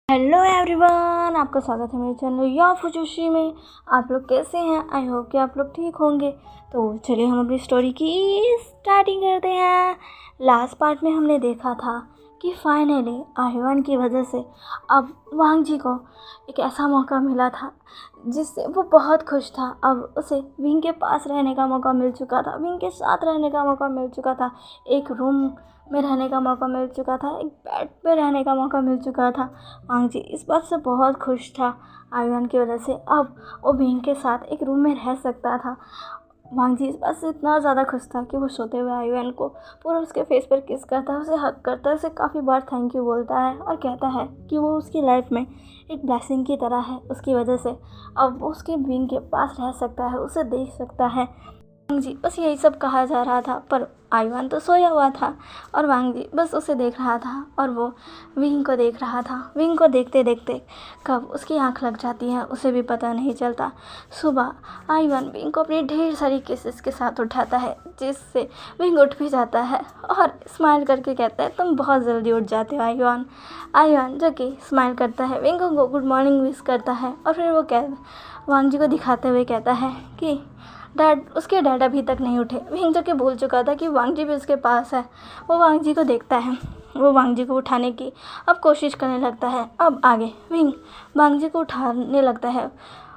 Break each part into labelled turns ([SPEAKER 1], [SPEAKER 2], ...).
[SPEAKER 1] Hello everyone, आपका स्वागत है मेरे चैनल या फुजोशी में। आप लोग कैसे हैं? आई होप कि आप लोग ठीक होंगे। तो चलिए हम अपनी स्टोरी की स्टार्टिंग करते हैं। लास्ट पार्ट में हमने देखा था कि फाइनली आह्वान की वजह से अब वांग जी को एक ऐसा मौका मिला था जिससे वो बहुत खुश था। अब उसे विंग के पास रहने का मौका मिल चुका था, विंग के साथ रहने का मौका मिल चुका था, एक रूम में रहने का मौका मिल चुका था, एक बेड पे रहने का मौका मिल चुका था। वांग जी इस बात से बहुत खुश था आह्वान की वजह से। अब वो विंग के साथ एक रूम में रह सकता था। वांग जी इस बात से इतना ज़्यादा खुश था कि वो सोते हुए आह्वान को पूरा उसके फेस पर किस करता है, उसे हक करता है, उसे काफ़ी बार थैंक यू बोलता है और कहता है कि वो उसकी लाइफ में एक ब्लेसिंग की तरह है। उसकी वजह से अब वो उसके विंग के पास रह सकता है, उसे देख सकता है। वांग जी बस यही सब कहा जा रहा था, पर आह्वान तो सोया हुआ था और वांग जी बस उसे देख रहा था और वो विंग को देख रहा था। विंग को देखते देखते कब उसकी आंख लग जाती है उसे भी पता नहीं चलता। सुबह आह्वान विंग को अपनी ढेर सारी किसेस के साथ उठाता है, जिससे विंग उठ भी जाता है और स्माइल करके कहता है, तुम बहुत जल्दी उठ जाते हो आह्वान। आह्वान जो कि स्माइल करता है, विंग को गुड मॉर्निंग विश करता है और फिर वो वांग जी को दिखाते हुए कहता है कि उसके डैड अभी तक नहीं उठे। विंग जो कि भूल चुका था कि वांग जी भी उसके पास है। वो वांग जी को देखता है, वो वांग जी को उठाने की अब कोशिश करने लगता है। अब आगे विंग वांग जी को उठाने लगता है,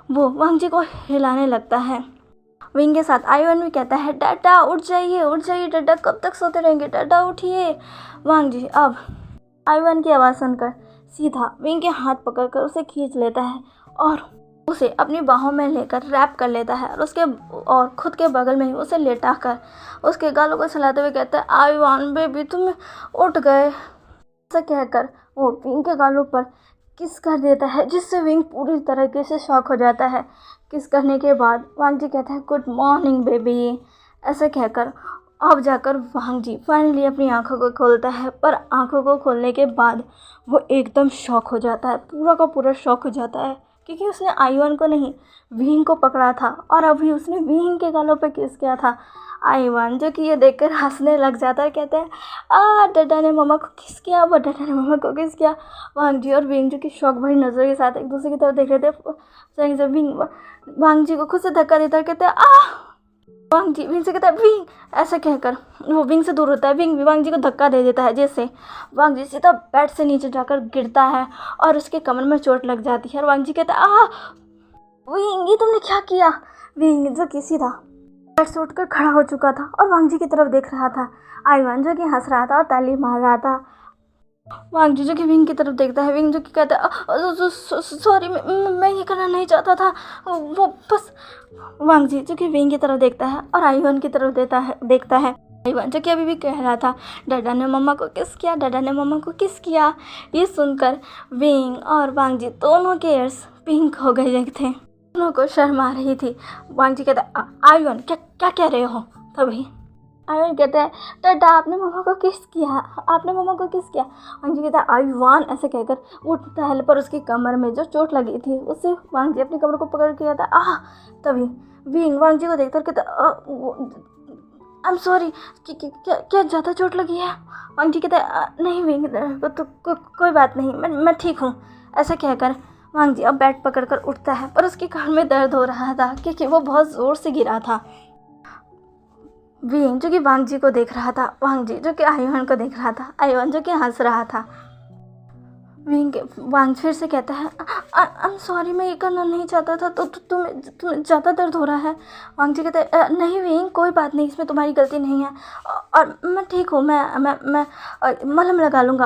[SPEAKER 1] वो वांग जी को हिलाने लगता है। विंग के साथ आह्वान भी कहता है, डाटा उठ जाइए डाटा, कब तक सोते रहेंगे, डाटा उठिए। वांग जी अब आह्वान की आवाज़ सुनकर सीधा विंग के हाथ पकड़कर उसे खींच लेता है और उसे अपनी बाहों में लेकर रैप कर लेता है और खुद के बगल में ही उसे लेटा कर उसके गालों को सहलाते हुए कहता है, आह्वान बेबी तुम उठ गए। ऐसा कहकर वो विंग के गालों पर किस कर देता है, जिससे विंग पूरी तरीके से शॉक हो जाता है। किस करने के बाद वांग जी कहता है, गुड मॉर्निंग बेबी। ऐसे कहकर अब जाकर वांग जी फाइनली अपनी आंखों को खोलता है, पर आंखों को खोलने के बाद वो एकदम शॉक हो जाता है, पूरा का पूरा शॉक हो जाता है, क्योंकि उसने आह्वान को नहीं विंग को पकड़ा था और अभी उसने विंग के गालों पे किस किया था। आह्वान जो कि ये देखकर हंसने लग जाता है, कहता है, डाडा ने मम्मा को किस किया, वो डाडा ने मम्मा को किस किया। वांग जी और विंग जो कि शौक भरी नज़रों के साथ एक दूसरे की तरफ देख रहे थे। जब विंग वांग जी को खुद से धक्का देता है, कहते हैं, वांग जी विंग से कहता है, विंग। ऐसा कहकर वो विंग से दूर होता है। विंग वांग जी को धक्का दे देता है, जिससे वांग जी सीधा बेड से नीचे जाकर गिरता है और उसके कमर में चोट लग जाती है और वांग जी कहता है, विंग ये तुमने क्या किया। विंग जो कि सीधा बेड से उठकर खड़ा हो चुका था और वांग जी की तरफ देख रहा था। आह्वान जो कि हंस रहा था और ताली मार रहा था। वांग जी जो कि विंग की तरफ देखता है। विंग जो कि कहता है, सॉरी मैं ये करना नहीं चाहता था, वो बस। वांग जी जो कि विंग की तरफ देखता है और आह्वान की तरफ देखता है। आह्वान जो कि अभी भी कह रहा था, डाडा ने मम्मा को किस किया, डाडा ने मम्मा को किस किया। ये सुनकर विंग और वांग जी दोनों के ईयर्स पिंक हो गए थे, दोनों को शर्म आ रही थी। वांग जी कहता है, आह्वान क्या क्या कह रहे हो। तभी आह्वान कहता है, डाडा आपने मम्मा को किस किया, आपने मम्मा को किस किया। वांग जी कहता है, आह्वान। ऐसे कहकर उठता है, पर उसकी कमर में जो चोट लगी थी उससे वांग जी अपनी कमर को पकड़ के कहता है, तभी विंग वांग जी को देखकर कहता, आई एम सॉरी, क्या ज़्यादा चोट लगी है। वांग जी कहता है, नहीं विंग तो कोई बात नहीं, मैं ठीक हूँ। ऐसा कहकर वांग जी अब बेड पकड़कर उठता है, पर उसकी कमर में दर्द हो रहा था क्योंकि वो बहुत ज़ोर से गिरा था। विंग जो कि वांग जी को देख रहा था, वांग जी जो कि आह्वान को देख रहा था, आह्वान जो कि हंस रहा था। वांग फिर से कहता है, आई एम सॉरी, मैं ये करना नहीं चाहता था, तो तुम्हें ज़्यादा दर्द हो रहा है। वांग जी कहते हैं, नहीं विंग कोई बात नहीं, इसमें तुम्हारी गलती नहीं है और मैं ठीक हूँ, मैं मलहम लगा लूँगा।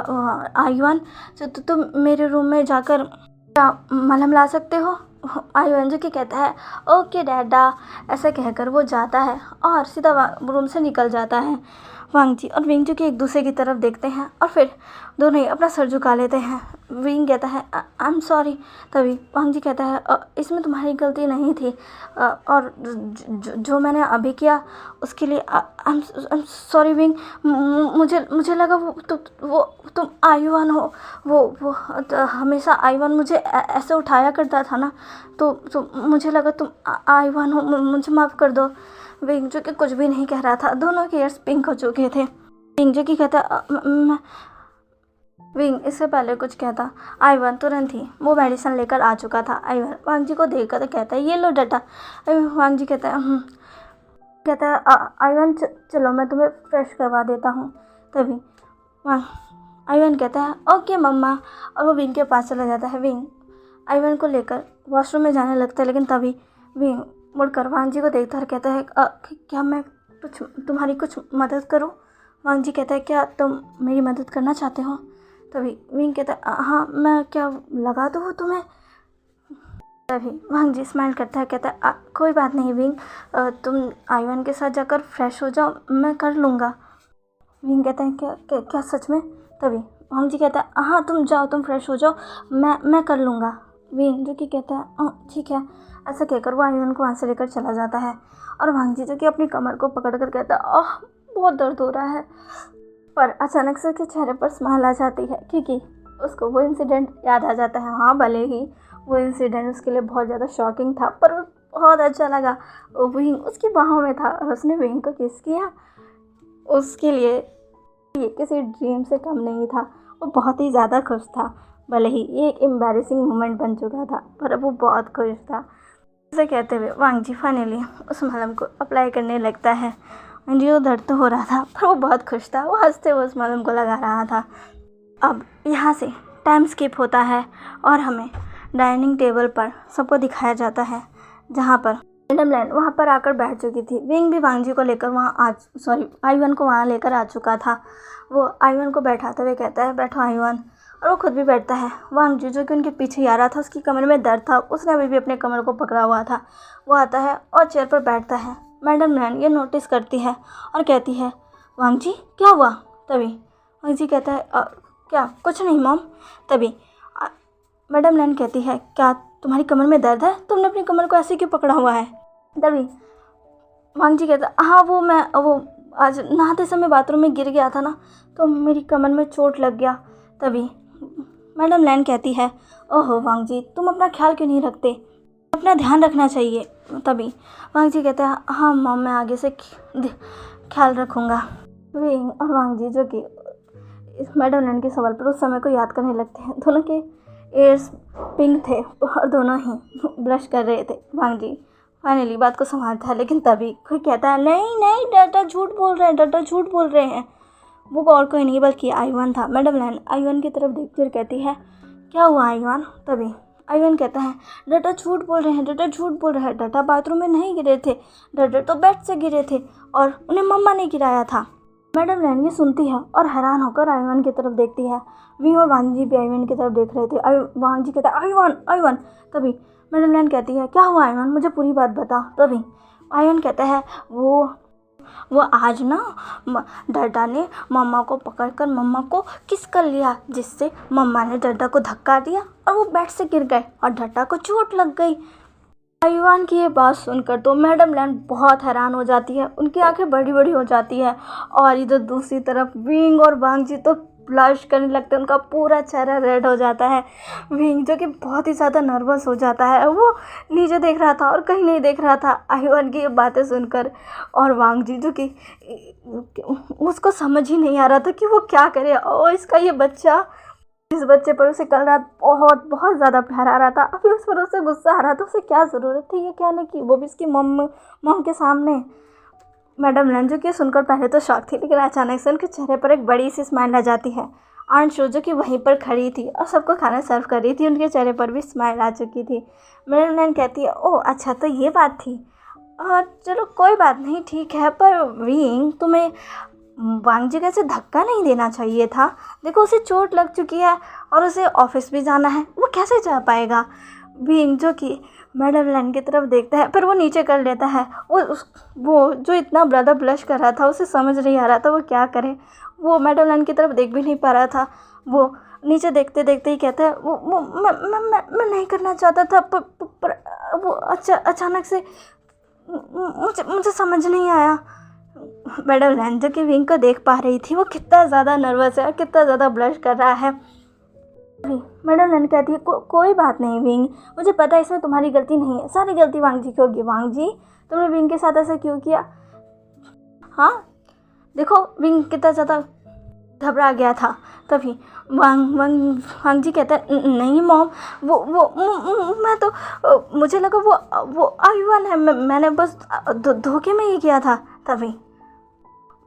[SPEAKER 1] आह्वान तो तुम मेरे रूम में जाकर मलहम ला सकते हो। आह्वान जो कि कहता है, ओके डैडा। ऐसा कहकर वो जाता है और सीधा रूम से निकल जाता है। वांग जी और विंग जो कि एक दूसरे की तरफ देखते हैं और फिर दोनों ही अपना सर झुका लेते हैं। विंग कहता है, आई एम सॉरी। तभी वांग जी कहता है, इसमें तुम्हारी गलती नहीं थी और जो मैंने अभी किया उसके लिए आई एम सॉरी विंग। मुझे लगा वो तुम आह्वान हो, वो हमेशा आह्वान मुझे ऐसे उठाया करता था ना, तो मुझे लगा तुम आह्वान हो, मुझे माफ़ कर दो। विंग जो कि कुछ भी नहीं कह रहा था, दोनों के ईयर्स पिंक हो चुके थे। विंग जो कि कहता, विंग इससे पहले कुछ कहता, आइवन तुरंत ही वो मेडिसिन लेकर आ चुका था। आइवन वांग जी को देखकर तो कहता है, ये लो डटा। वांग जी कहता है कहता है आइवन चलो मैं तुम्हें फ्रेश करवा देता हूँ। तभी वहाँ आइवन कहता है ओके मम्मा, और वो विंग के पास चला जाता है। विंग आइवन को लेकर वॉशरूम में जाने लगता है, लेकिन तभी विंग मुड़कर वांग जी को देखता है और कहता है क्या मैं तुम्हारी कुछ मदद करूँ? वांग जी कहता है क्या तुम मेरी मदद करना चाहते हो? तभी विंग कहता है हाँ मैं क्या लगा दूँ तुम्हें? तभी वांग जी स्माइल करता है, कहता है कोई बात नहीं विंग, तुम आइवन के साथ जाकर फ्रेश हो जाओ, मैं कर लूँगा। विंग कहता है क्या सच में? तभी वांग जी कहता है हाँ तुम जाओ, तुम फ्रेश हो जाओ, मैं कर लूँगा। विंग जो कि कहता है ठीक है। ऐसा कहकर वो आइवन को वहाँ से लेकर चला जाता है, और वांग जी जो कि अपनी कमर को पकड़ कर कहता है बहुत दर्द हो रहा है। पर अचानक से उसके चेहरे पर स्माइल आ जाती है, क्योंकि उसको वो इंसिडेंट याद आ जाता है। हाँ भले ही वो इंसिडेंट उसके लिए बहुत ज़्यादा शॉकिंग था, पर बहुत अच्छा लगा। विंग उसकी बाहों में था और उसने विंग को किस किया। उसके लिए ये किसी ड्रीम से कम नहीं था। वो बहुत ही ज़्यादा खुश था। भले ही ये एक एम्बैरेसिंग मोमेंट बन चुका था, पर अब वो बहुत खुश था। ऐसे कहते हुए वांग जी फाइनली उस मलहम को अप्लाई करने लगता है। वांग जी को दर्द तो हो रहा था, पर वो बहुत खुश था। वो हंसते हुए उस मलहम को लगा रहा था। अब यहाँ से टाइम स्किप होता है और हमें डाइनिंग टेबल पर सबको दिखाया जाता है, जहाँ पर मैडम लैन वहाँ पर आकर बैठ चुकी थी। विंग भी वांग जी को लेकर आइवन को वहाँ लेकर आ चुका था। वो आइवन को बैठाते हुए कहता है बैठो आइवन, और वो खुद भी बैठता है। वांग जी जो कि उनके पीछे ही आ रहा था, उसकी कमर में दर्द था, उसने अभी भी अपने कमर को पकड़ा हुआ था। वो आता है और चेयर पर बैठता है। मैडम लैन ये नोटिस करती है और कहती है वांग जी क्या हुआ? तभी वांग जी कहता है क्या कुछ नहीं मॉम। तभी मैडम लैन कहती है क्या तुम्हारी कमर में दर्द है? तुमने अपनी कमर को ऐसे क्यों पकड़ा हुआ है? तभी वांग जी कहता हाँ वो आज नहाते समय बाथरूम में गिर गया था ना, तो मेरी कमर में चोट लग गया। तभी मैडम लैन कहती है ओहो वांग जी तुम अपना ख्याल क्यों नहीं रखते? अपना ध्यान रखना चाहिए। तभी वांग जी कहता है हाँ मॉम मैं आगे से ख्याल रखूँगा। विंग और वांग जी जो कि मैडम लैन के सवाल पर उस समय को याद करने लगते हैं। दोनों के एयर्स पिंक थे और दोनों ही ब्लश कर रहे थे। वांग जी फाइनली बात को संभालता है, लेकिन तभी कोई कहता है नहीं डाटा झूठ बोल रहे हैं। वो और कोई नहीं बल्कि आइवन था। मैडम लैन आइवन की तरफ देखती और कहती है क्या हुआ आइवन? तभी आइवन कहता है डाटा झूठ बोल रहे हैं। डाटा बाथरूम में नहीं गिरे थे, डाटा तो बेड से गिरे थे और उन्हें मम्मा ने गिराया था। मैडम लैन ये सुनती है और हैरान होकर आइवन की तरफ देखती है। विंग और वांग जी भी आइवन की तरफ देख रहे थे। वांग जी कहता है आइवन। तभी मैडम लैन कहती है क्या हुआ आइवन, मुझे पूरी बात बता। तभी आइवन कहता है वो आज ना डड्डा ने मम्मा को पकड़कर मम्मा को किस कर लिया, जिससे मम्मा ने डड्डा को धक्का दिया और वो बेड से गिर गए और डड्डा को चोट लग गई। आइवान की ये बात सुनकर तो मैडम लैन बहुत हैरान हो जाती है। उनकी आंखें बड़ी बड़ी हो जाती है, और इधर दूसरी तरफ विंग और वांग जी तो ब्लश करने लगते हैं। उनका पूरा चेहरा रेड हो जाता है। विंग जो कि बहुत ही ज़्यादा नर्वस हो जाता है, वो नीचे देख रहा था और कहीं नहीं देख रहा था आइवान की ये बातें सुनकर। और वांग जी जो कि उसको समझ ही नहीं आ रहा था कि वो क्या करे। और इसका ये बच्चा, इस बच्चे पर उसे कल रात बहुत ज़्यादा प्यार आ रहा था, अभी उस पर उसे गुस्सा आ रहा था। उसे क्या ज़रूरत थी ये कहने की, वो भी इसकी मम के सामने। मैडम लैन जो कि सुनकर पहले तो शॉक थी, लेकिन अचानक से उनके चेहरे पर एक बड़ी सी स्माइल आ जाती है। आंट शो जो कि वहीं पर खड़ी थी और सबको खाना सर्व कर रही थी, उनके चेहरे पर भी स्माइल आ चुकी थी। मैडम लैन कहती है ओह अच्छा तो ये बात थी, और चलो कोई बात नहीं ठीक है, पर विंग तुम्हें वांग जी कैसे धक्का नहीं देना चाहिए था। देखो उसे चोट लग चुकी है और उसे ऑफिस भी जाना है, वो कैसे जा पाएगा। विंग जो कि मैडम लैन की तरफ देखता है, पर वो नीचे कर लेता है। वो जो इतना ज़्यादा ब्लश कर रहा था, उसे समझ नहीं आ रहा था वो क्या करे। वो मैडम लैन की तरफ देख भी नहीं पा रहा था। वो नीचे देखते देखते ही कहता है वो मैं नहीं करना चाहता था, पर वो अचानक से मुझे समझ नहीं आया। मैडम लैन जो कि विंग को देख पा रही थी, वो कितना ज़्यादा नर्वस है और कितना ज़्यादा ब्लश कर रहा है। मैडम लैन कहती है कोई बात नहीं विंग, मुझे पता है इसमें तुम्हारी गलती नहीं है, सारी गलती वांग जी की होगी। वांग जी तुमने विंग के साथ ऐसा क्यों किया? हाँ देखो विंग कितना ज़्यादा घबरा गया था। तभी वांग जी कहता है नहीं मॉम, मैं तो मुझे लगा वो आयुवन है, मैंने बस धोखे में ही किया था। तभी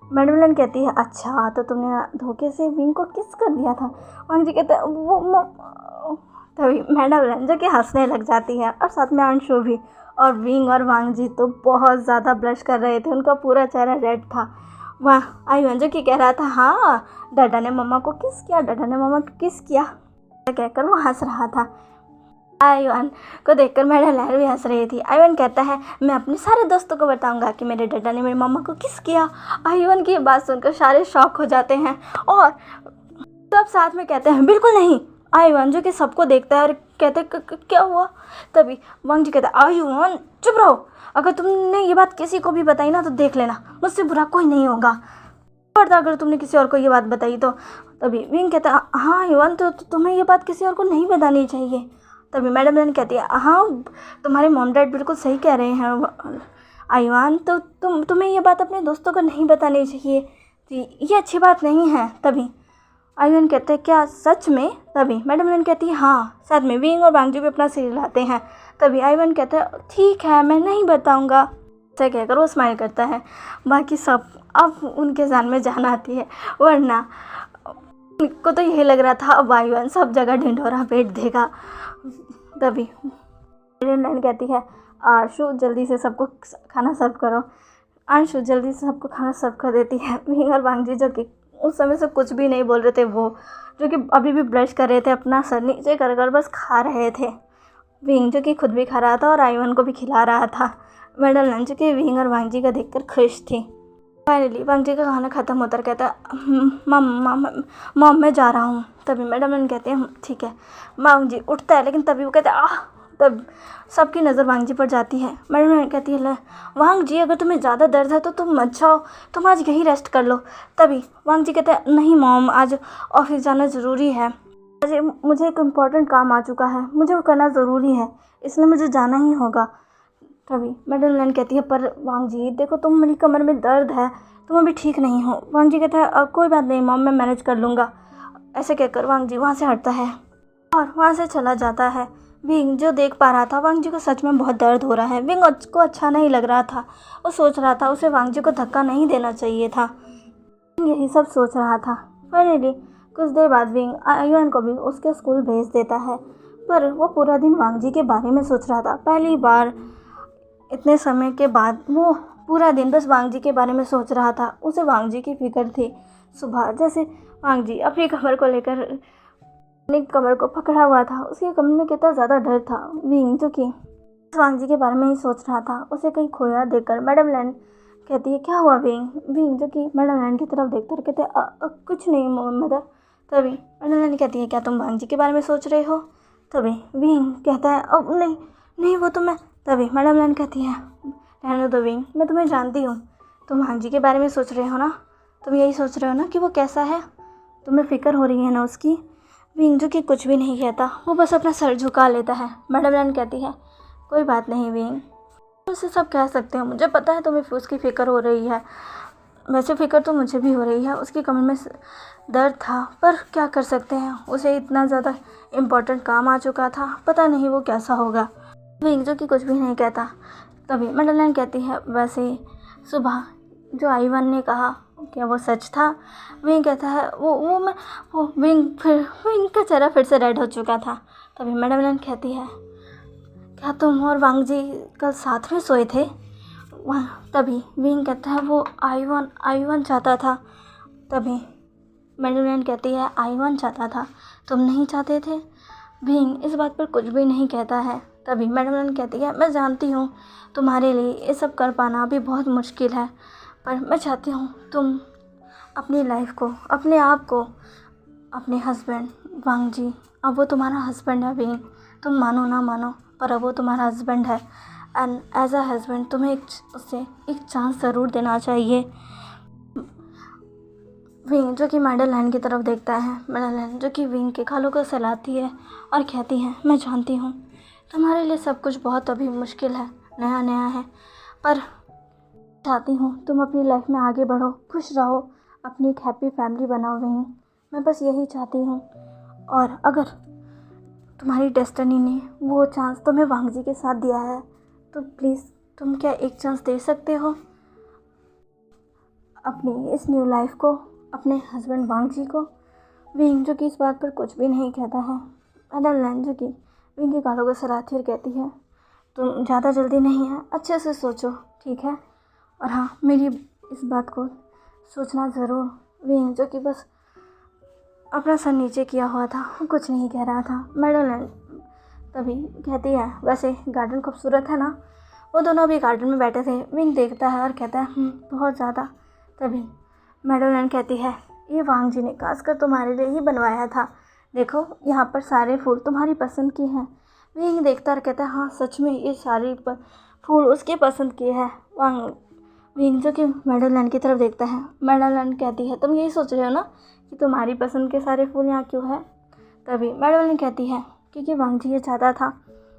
[SPEAKER 1] मैडम लेन कहती है अच्छा तो तुमने धोखे से विंग को किस कर दिया था। वांग जी कहता है तभी मैडम लेन जो कि हंसने लग जाती है और साथ में अंशु भी। और विंग और वांग जी तो बहुत ज़्यादा ब्लश कर रहे थे, उनका पूरा चेहरा रेड था। वाह आयुवन जो कि कह रहा था हाँ डाडा ने मम्मा को किस किया, डाडा ने मम्मा को किस किया कहकर वो हंस रहा था। आयुवन को देखकर मैडम लहर भी हंस रही थी। आयुवन कहता है मैं अपने सारे दोस्तों को बताऊंगा कि मेरे डाडा ने मेरी मम्मा को किस किया। आयुवन की बात सुनकर सारे शॉक हो जाते हैं और सब साथ में कहते हैं बिल्कुल नहीं। आयुवन जो कि सबको देखता है और कहते क्या हुआ। तभी वांग जी कहता है आयुवन चुप रहो, अगर तुमने ये बात किसी को भी बताई ना तो देख लेना मुझसे बुरा कोई नहीं होगा, पर अगर तुमने किसी और को ये बात बताई तो। तभी विंग कहता है हाँ आयुवन तो तुम्हें ये बात किसी और को नहीं बतानी चाहिए। तभी मैडम लेन कहती है हाँ तुम्हारे मॉम डैड बिल्कुल सही कह रहे हैं आयुवन, तो तुम्हें ये बात अपने दोस्तों को नहीं बतानी चाहिए, ये अच्छी बात नहीं है। तभी आयुवन कहते हैं क्या सच में। तभी मैडम लेन कहती है हाँ। साथ में विंग और वांग जी भी अपना सिर हिलाते हैं। तभी आयुवन कहता है ठीक है मैं नहीं बताऊंगा, ऐसा कहकर वो स्माइल करता है। बाकी सब अब उनके जान में जान आती है, वरना उनको तो यही लग रहा था अब आयुवन सब जगह ढिंढोरा पीट देगा। तभी मैडम लेन कहती है आशु जल्दी से सबको खाना सर्व करो। आशु जल्दी से सबको खाना सर्व कर देती है। विंग और वांग जी जो कि उस समय से कुछ भी नहीं बोल रहे थे, वो जो कि अभी भी ब्लश कर रहे थे, अपना सर नीचे कर बस खा रहे थे। विंग जो कि खुद भी खा रहा था और आयुवन को भी खिला रहा था। मैडम लेन जो कि विंग और वांग जी का देखकर खुश थी। फाइनली वांग जी का खाना ख़त्म होता कहता मॉम मैं जा रहा हूँ। तभी मैडम लेन कहते हैं ठीक है। वांग जी उठता है लेकिन तभी वो कहते हैं तब सबकी नज़र वांग जी पर जाती है। मैडम लेन कहती है वांग जी अगर तुम्हें ज़्यादा दर्द है तो तुम मत जाओ, तुम आज यहीं रेस्ट कर लो। तभी वांग जी कहते हैं नहीं मॉम आज ऑफिस जाना ज़रूरी है, आज मुझे एक इम्पॉर्टेंट काम आ चुका है, मुझे वो करना ज़रूरी है, इसलिए मुझे जाना ही होगा। तभी मैडम लेन कहती है पर वांग जी देखो तुम मेरी कमर में दर्द है, तुम अभी ठीक नहीं हो। वांग जी कहता है कोई बात नहीं मॉम मैं मैनेज कर लूँगा। ऐसे कहकर वांग जी वहाँ से हटता है और वहाँ से चला जाता है। विंग जो देख पा रहा था वांग जी को सच में बहुत दर्द हो रहा है। विंग को अच्छा नहीं लग रहा था, वो सोच रहा था उसे वांग जी को धक्का नहीं देना चाहिए था, यही सब सोच रहा था। फाइनली कुछ देर बाद विंग आयुवन को भी उसके स्कूल भेज देता है, पर वो पूरा दिन वांग जी के बारे में सोच रहा था। पहली बार इतने समय के बाद वो पूरा दिन बस वांग जी के बारे में सोच रहा था। उसे वांग जी की फिक्र थी। सुबह जैसे वांग जी अपनी कमर को लेकर अपनी कमर को पकड़ा हुआ था, उसके कमर में कितना ज़्यादा डर था। विंग जो कि वांग जी के बारे में ही सोच रहा था, उसे कहीं खोया देखकर मैडम लेन कहती है क्या हुआ विंग। विंग जो कि मैडम लेन की तरफ देखकर कहते कुछ नहीं मदर। तभी मैडम लेन कहती है क्या तुम वांग जी के बारे में सोच रहे हो। तभी विंग कहता है अब नहीं वो तो मैं। तभी मैडम लेन कहती है रहने दो विंग, मैं तुम्हें जानती हूँ, तुम वांग जी के बारे में सोच रहे हो ना, तुम यही सोच रहे हो ना कि वो कैसा है, तुम्हें फ़िक्र हो रही है ना उसकी। विंग जो कि कुछ भी नहीं कहता, वो बस अपना सर झुका लेता है। मैडम लेन कहती है कोई बात नहीं विंग, उससे सब कह सकते हो, मुझे पता है तुम्हें उसकी फ़िक्र हो रही है, वैसे फ़िक्र तो मुझे भी हो रही है। उसकी कमर में दर्द था पर क्या कर सकते हैं, उसे इतना ज़्यादा इम्पोर्टेंट काम आ चुका था, पता नहीं वो कैसा होगा। विंग जो कि कुछ भी नहीं कहता। तभी मैडम लेन कहती है वैसे सुबह जो आयुवन ने कहा क्या वो सच था। विंग कहता है विंग का चेहरा फिर से रेड हो चुका था। तभी मैडम लेन कहती है क्या तुम और वांग जी कल साथ में सोए थे। तभी विंग कहता है वो आयुवन चाहता था। तभी मैडम लेन कहती है आयुवन चाहता था, तुम नहीं चाहते थे। विंग इस बात पर कुछ भी नहीं कहता है। तभी मैडम लेन कहती है मैं जानती हूँ तुम्हारे लिए ये सब कर पाना भी बहुत मुश्किल है, पर मैं चाहती हूँ तुम अपनी लाइफ को, अपने आप को, अपने हस्बैंड वांग जी, अब वो तुम्हारा हस्बैंड है विंग, तुम मानो ना मानो पर अब वो तुम्हारा हस्बैंड है, एंड एज अ हस्बैंड तुम्हें उससे एक चांस ज़रूर देना चाहिए। विंग जो कि मैडम लेन की तरफ देखता है। मैडम लेन जो कि विंग के खालों को सहलाती है और कहती है मैं जानती हूँ तुम्हारे लिए सब कुछ बहुत अभी मुश्किल है, नया नया है, पर चाहती हूँ तुम अपनी लाइफ में आगे बढ़ो, खुश रहो, अपनी एक हैप्पी फैमिली बनाओ विंग। मैं बस यही चाहती हूँ। और अगर तुम्हारी डेस्टिनी ने वो चांस तुम्हें वांग जी के साथ दिया है तो प्लीज़ तुम क्या एक चांस दे सकते हो अपनी इस न्यू लाइफ को अपने हस्बैंड वांग जी को। विंग जो कि इस बात पर कुछ भी नहीं कहता है। मैडम जो कि विंग की गालों को सराहती और कहती है, तुम ज़्यादा जल्दी नहीं है, अच्छे से सोचो, ठीक है। और हाँ, मेरी इस बात को सोचना ज़रूर। विंग जो कि बस अपना सर नीचे किया हुआ था, वो कुछ नहीं कह रहा था। मैडम तभी कहती है, वैसे गार्डन खूबसूरत है ना। वो दोनों अभी गार्डन में बैठे थे। विंग देखता है और कहता है बहुत ज़्यादा। तभी मैडम कहती है, ये वांग जी ने खासकर तुम्हारे लिए ही बनवाया था, देखो यहाँ पर सारे फूल तुम्हारी पसंद के हैं। विंग देखता और कहता है, हाँ सच में ये सारे फूल उसके पसंद के हैं। विंग जो कि मैडम की तरफ देखता है। मैडम कहती है, तुम यही सोच रहे हो ना कि तुम्हारी पसंद के सारे फूल यहाँ क्यों है। तभी मैडम कहती है, क्योंकि वांग जी ये चाहता था।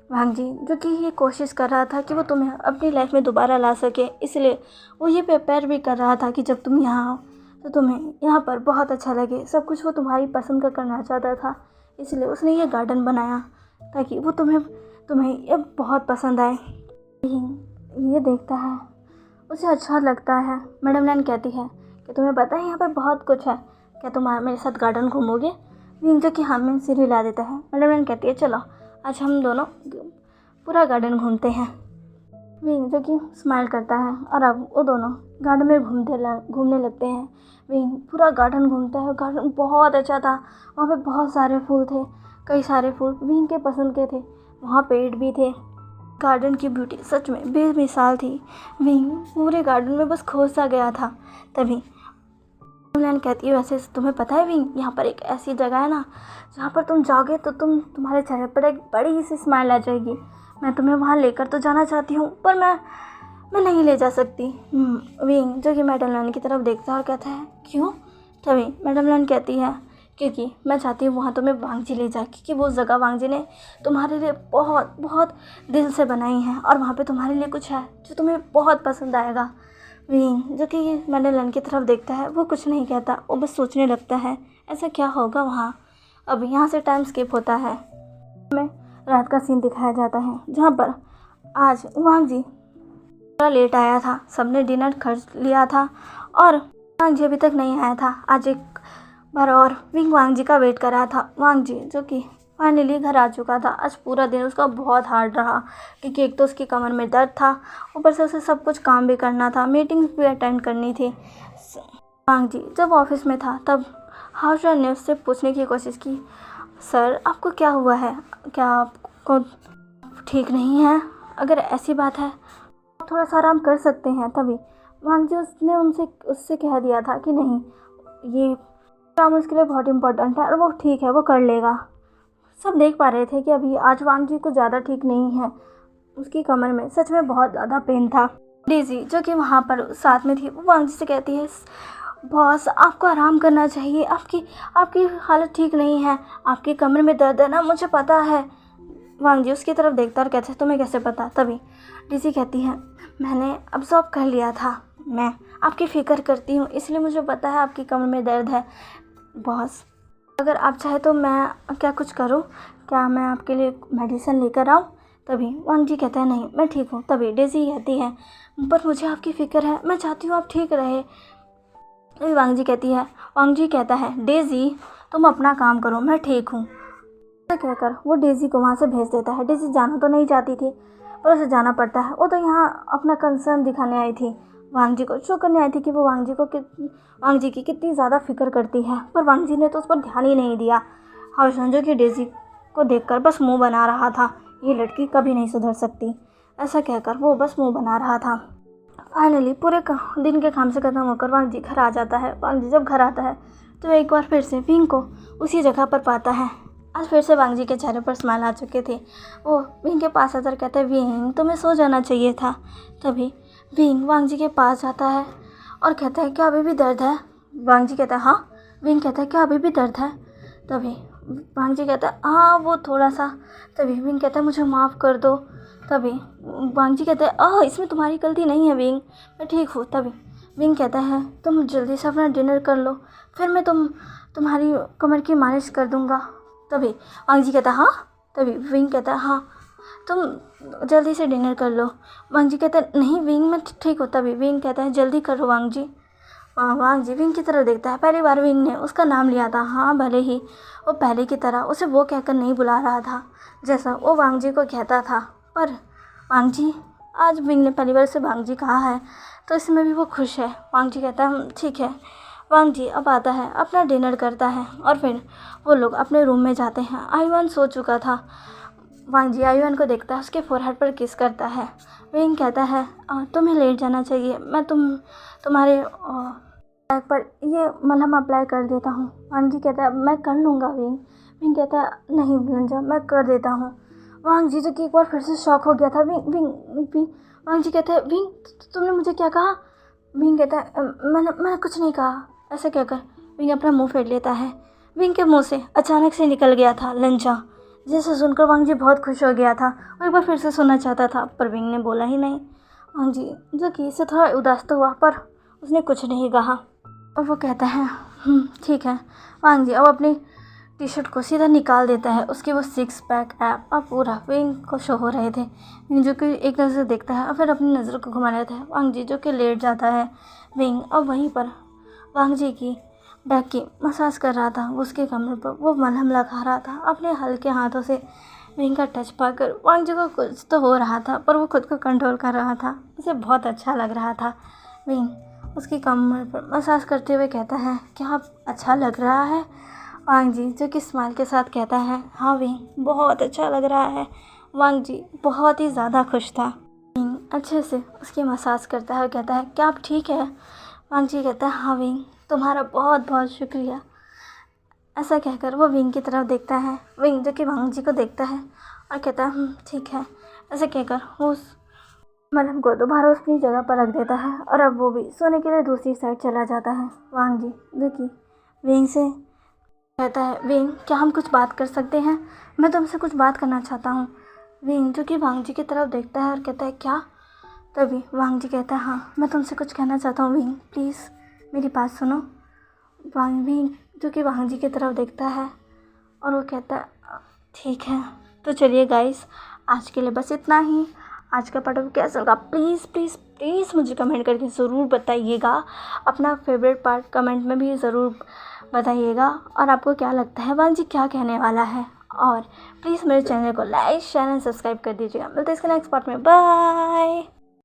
[SPEAKER 1] वांग जी जो कि ये कोशिश कर रहा था कि वो तुम्हें अपनी लाइफ में दोबारा ला सके, इसलिए वो ये प्रिपेयर भी कर रहा था कि जब तुम यहाँ आओ तो तुम्हें यहाँ पर बहुत अच्छा लगे। सब कुछ वो तुम्हारी पसंद का करना चाहता था, इसलिए उसने ये गार्डन बनाया ताकि वो तुम्हें ये बहुत पसंद आए। ये देखता है, उसे अच्छा लगता है। मैडम कहती है कि तुम्हें पता है यहाँ पर बहुत कुछ है, क्या तुम मेरे साथ गार्डन घूमोगे। विंग जो कि हाँ में सिर हिला देता है। मैडम कहती है, चलो आज हम दोनों पूरा गार्डन घूमते हैं। विंग जो कि स्माइल करता है और अब वो दोनों गार्डन में घूमने लगते हैं। विंग पूरा गार्डन घूमता है। गार्डन बहुत अच्छा था, वहाँ पे बहुत सारे फूल थे, कई सारे फूल विंग के पसंद के थे। वहाँ पेड़ भी थे। गार्डन की ब्यूटी सच में बेमिसाल थी। विंग पूरे गार्डन में बस खो सा गया था। तभी मैडम कहती है, वैसे तुम्हें पता है विंग, यहाँ पर एक ऐसी जगह है ना जहाँ पर तुम जाओगे तो तुम्हारे चेहरे पर एक बड़ी सी स्माइल आ जाएगी। मैं तुम्हें वहाँ लेकर तो जाना चाहती हूँ, पर मैं नहीं ले जा सकती। विंग जो कि मैडम की तरफ देखता है और कहता है, क्यों। तभी मैडम कहती है, क्योंकि मैं चाहती हूँ वहाँ तुम्हें वांग जी ले जाए, क्योंकि वो जगह वांग जी ने तुम्हारे लिए बहुत बहुत दिल से बनाई है और वहाँ पे तुम्हारे लिए कुछ है जो तुम्हें बहुत पसंद आएगा। विंग जो कि मैडम की तरफ देखता है, वो कुछ नहीं कहता, वो बस सोचने लगता है ऐसा क्या होगा वहाँ। अब यहाँ से टाइम स्किप होता है। में रात का सीन दिखाया जाता है जहाँ पर आज वांग जी थोड़ा लेट आया था। सबने डिनर खर्च लिया था और वांग जी अभी तक नहीं आया था। आज एक बार और विंग वांग जी का वेट कर रहा था। वांग जी जो कि फाइनली घर आ चुका था। आज पूरा दिन उसका बहुत हार्ड रहा, क्योंकि एक तो उसकी कमर में दर्द था, ऊपर से उसे सब कुछ काम भी करना था, मीटिंग्स भी अटेंड करनी थी। वांग जी जब ऑफिस में था तब हाउसर ने उससे पूछने की कोशिश की, सर आपको क्या हुआ है, क्या आपको ठीक नहीं है। अगर ऐसी बात है आप थोड़ा सा आराम कर सकते हैं। तभी वांग जी उसने उससे कह दिया था कि नहीं, ये काम उसके लिए बहुत इम्पोर्टेंट है और वो ठीक है, वो कर लेगा। सब देख पा रहे थे कि अभी आज वांग जी को ज़्यादा ठीक नहीं है, उसकी कमर में सच में बहुत ज़्यादा पेन था। डेज़ी जो कि वहाँ पर साथ में थी, वो वांग जी से कहती है, बॉस आपको आराम करना चाहिए, आपकी हालत ठीक नहीं है, आपकी कमर में दर्द है ना, मुझे पता है। वांग जी उसकी तरफ देखता और कहते हैं, तुम्हें कैसे पता। तभी डेज़ी कहती है, मैंने अब्जॉर्ब कर लिया था, मैं आपकी फ़िक्र करती हूँ, इसलिए मुझे पता है आपकी कमर में दर्द है। बॉस अगर आप चाहे तो मैं क्या कुछ करूं, क्या मैं आपके लिए मेडिसिन लेकर आऊं। तभी वांग जी कहता है, नहीं मैं ठीक हूं। तभी डेज़ी कहती है, पर मुझे आपकी फ़िक्र है, मैं चाहती हूँ आप ठीक रहे। तभी वांग जी कहता है, डेज़ी तुम अपना काम करो, मैं ठीक हूँ। ऐसा कहकर वो डेज़ी को वहाँ से भेज देता है। डेज़ी जाना तो नहीं चाहती थी, पर उसे जाना पड़ता है। वो तो यहाँ अपना कंसर्न दिखाने आई थी, वांग जी को शो करने आई थी कि वो वांग जी की कितनी ज़्यादा फिक्र करती है। पर वांग जी ने तो उस पर ध्यान ही नहीं दिया। हाउसन जो कि डेज़ी को देखकर बस मुंह बना रहा था, ये लड़की कभी नहीं सुधर सकती, ऐसा कहकर वो बस मुंह बना रहा था। फाइनली पूरे दिन के काम से ख़त्म होकर वांग जी घर आ जाता है। वांग जी जब घर आता है तो एक बार फिर से विंग को उसी जगह पर पाता है। आज फिर से वांग जी के चेहरे पर स्माइल आ चुके थे। वो विंग के पास आकर कहते हैं, विंग तुम्हें सो जाना चाहिए था। तभी विंग वांग जी के पास जाता है और कहता है, क्या अभी भी दर्द है। वांग जी कहता है, हाँ। विंग कहता है, क्या अभी भी दर्द है। तभी वांग जी कहता है, हाँ वो थोड़ा सा। तभी विंग कहता है, मुझे माफ़ कर दो। तभी वांग जी कहता है, इसमें तुम्हारी गलती नहीं है विंग, मैं ठीक हूँ। तभी विंग कहता है तुम जल्दी से अपना डिनर कर लो, फिर मैं तुम्हारी कमर की मालिश कर दूँगा। तभी वांग जी कहता हाँ। तभी विंग कहता है हाँ तुम जल्दी से डिनर कर लो। वांग जी कहता है नहीं विंग मैं ठीक हूँ। तभी विंग कहता है जल्दी करो वांग जी। वांग जी विंग की तरफ देखता है। पहली बार विंग ने उसका नाम लिया था। हाँ भले ही वो पहले की तरह उसे वो कहकर नहीं बुला रहा था जैसा वो वांग जी को कहता था, पर वांग जी आज विंग ने पहली बार से वांग जी कहा है तो इसमें भी वो खुश है। वांग जी कहता है ठीक है। वांग जी अब आता है, अपना डिनर करता है और फिर वो लोग अपने रूम में जाते हैं। आयुआन सो चुका था। वांग जी आयुआन को देखता है, उसके फोरहेड पर किस करता है। विंग कहता है तुम्हें लेट जाना चाहिए, मैं तुम्हारे बैग पर ये मलहम अप्लाई कर देता हूँ। वांग जी कहता है मैं कर लूँगा विंग। विंग कहता है नहीं लंजा मैं कर देता हूँ। वांग जी जो कि एक बार फिर से शॉक हो गया था। विंग वांग जी कहते हैं विंग तुमने मुझे क्या कहा। विंग कहता है मैंने कुछ नहीं कहा। ऐसे कहकर विंग अपना मुंह फेर लेता है। विंग के मुंह से अचानक से निकल गया था लंचा, जिसे सुनकर वांग जी बहुत खुश हो गया था। वो एक बार फिर से सुनना चाहता था पर विंग ने बोला ही नहीं। वांग जी जो कि इससे थोड़ा उदास तो हुआ पर उसने कुछ नहीं कहा और वो कहता है ठीक है। वांग जी अब अपनी टी शर्ट को सीधा निकाल देता है। उसके वो सिक्स पैक ऐप अब पूरा विंग को शो हो रहे थे। विंग जो कि एक नज़र देखता है और फिर अपनी नज़र को घुमा लेता है। वांग जी जो कि लेट जाता है। विंग अब वहीं पर वांग जी की बैक की मसाज कर रहा था। उसके कमर पर वो मलहम लगा रहा था। अपने हल्के हाथों से विंग का टच पाकर वांग जी को कुछ तो हो रहा था पर वो खुद को कंट्रोल कर रहा था। उसे बहुत अच्छा लग रहा था। विंग उसकी कमर पर मसाज करते हुए कहता है क्या अच्छा लग रहा है। वांग जी जो कि स्माइल के साथ कहता है हाँ विंग बहुत अच्छा लग रहा है। वांग जी बहुत ही ज़्यादा खुश था। विंग अच्छे से उसकी मसाज करता है और कहता है क्या आप ठीक है। वांग जी कहता है हाँ विंग तुम्हारा बहुत बहुत शुक्रिया। ऐसा कहकर वो विंग की तरफ देखता है। विंग जो कि वांग जी को देखता है और कहता है ठीक है। ऐसे कहकर वो उस मलहम को दोबारा अपनी जगह पर रख देता है और अब वो भी सोने के लिए दूसरी साइड चला जाता है। वांग जी जो कि विंग से कहता है विंग क्या हम कुछ बात कर सकते हैं, मैं तुमसे कुछ बात करना चाहता हूँ। विंग जो कि वांग जी की तरफ देखता है और कहता है क्या। तभी वांग जी कहता है हाँ मैं तुमसे कुछ कहना चाहता हूँ विंग प्लीज़ मेरी बात सुनो। विंग जो कि वांग जी की तरफ देखता है और वो कहता है ठीक है। तो चलिए गाइस आज के लिए बस इतना ही। आज का पार्ट कैसा लगा प्लीज़ प्लीज़ प्लीज़ मुझे कमेंट करके ज़रूर बताइएगा। अपना फेवरेट पार्ट कमेंट में भी ज़रूर बताइएगा और आपको क्या लगता है वांग जी क्या कहने वाला है। और प्लीज़ मेरे चैनल को लाइक शेयर एंड सब्सक्राइब कर दीजिएगा। मिलते हैं इसके नेक्स्ट पार्ट में। बाय।